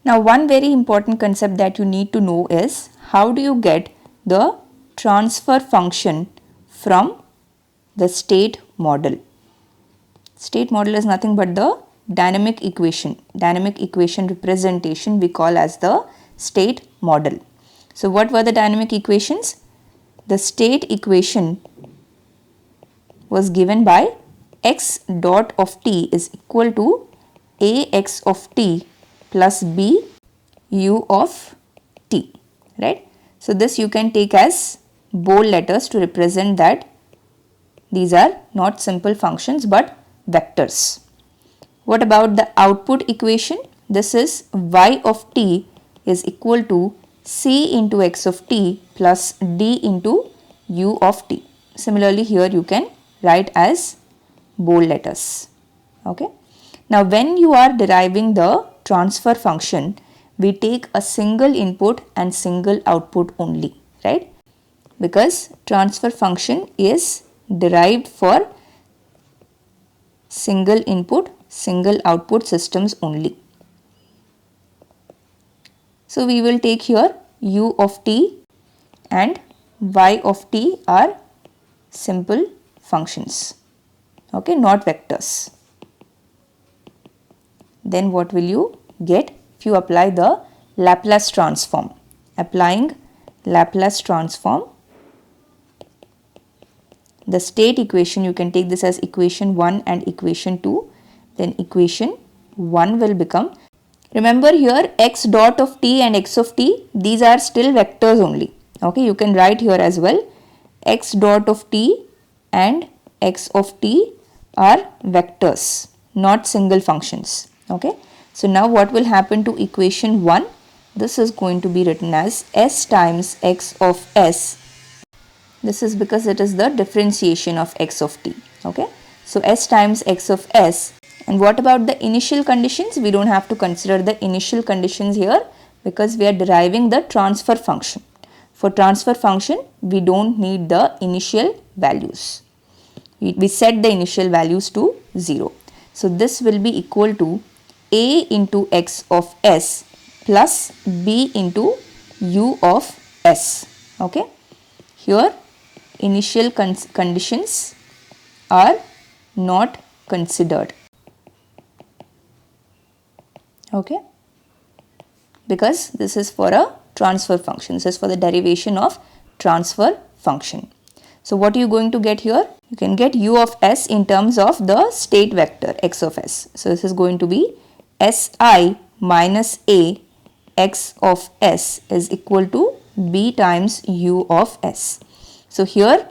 Now one very important concept that you need to know is how do you get the transfer function from the state model. State model is nothing but the dynamic equation representation we call as the state model. So what were the dynamic equations? The state equation was given by x dot of t is equal to ax of t plus b u of t, right? So this you can take as bold letters to represent that these are not simple functions but vectors. What about the output equation? This is y of t is equal to c into x of t plus d into u of t. Similarly, here you can write as bold letters. Okay. Now, when you are deriving the transfer function, we take a single input and single output only, right? Because transfer function is derived for single input, single output systems only. So we will take here u of t and y of t are simple functions, okay, not vectors. Then what will you get if you apply the Laplace transform? Applying Laplace transform, the state equation, you can take this as equation 1 and equation 2. Then equation 1 will become, remember here x dot of t and x of t, these are still vectors only. Okay, you can write here as well, x dot of t and x of t are vectors, not single functions. Okay, so now what will happen to equation 1? This is going to be written as s times x of s. This is because it is the differentiation of x of t. Okay, so s times x of s. And what about the initial conditions? We don't have to consider the initial conditions here because we are deriving the transfer function. For transfer function, we don't need the initial values. We set the initial values to 0. So this will be equal to a into x of s plus b into u of s. Okay. Here initial conditions are not considered. Okay. Because this is for a transfer function. This is for the derivation of transfer function. So what are you going to get here? You can get u of s in terms of the state vector x of s. So this is going to be si minus a x of s is equal to b times u of s. So here,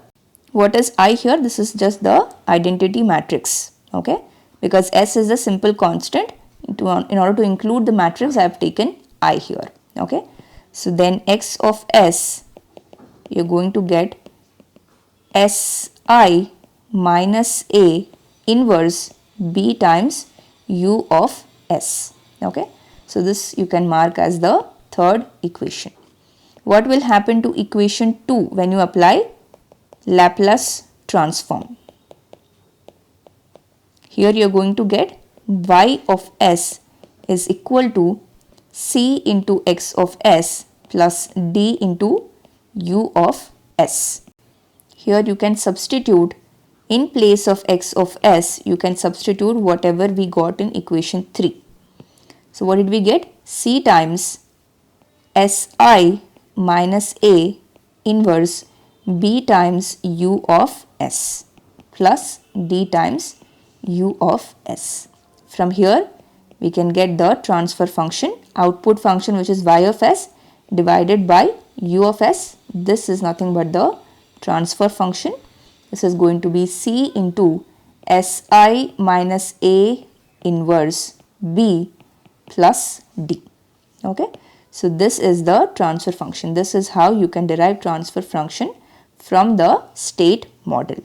what is I here? This is just the identity matrix. Okay, because s is a simple constant. In order to include the matrix, I have taken I here. Okay, so then x of s, you are going to get si minus a inverse b times u of s. Okay, so this you can mark as the third equation. What will happen to equation 2 when you apply Laplace transform? Here you are going to get y of s is equal to c into x of s plus d into u of s. Here you can substitute in place of x of s, you can substitute whatever we got in equation 3. So what did we get? C times si minus a inverse b times u of s plus d times u of s. From here we can get the transfer function, output function, which is y of s divided by u of s. This is nothing but the transfer function. This is going to be c into si minus a inverse b plus d. Okay, so this is the transfer function. This is how you can derive transfer function from the state model.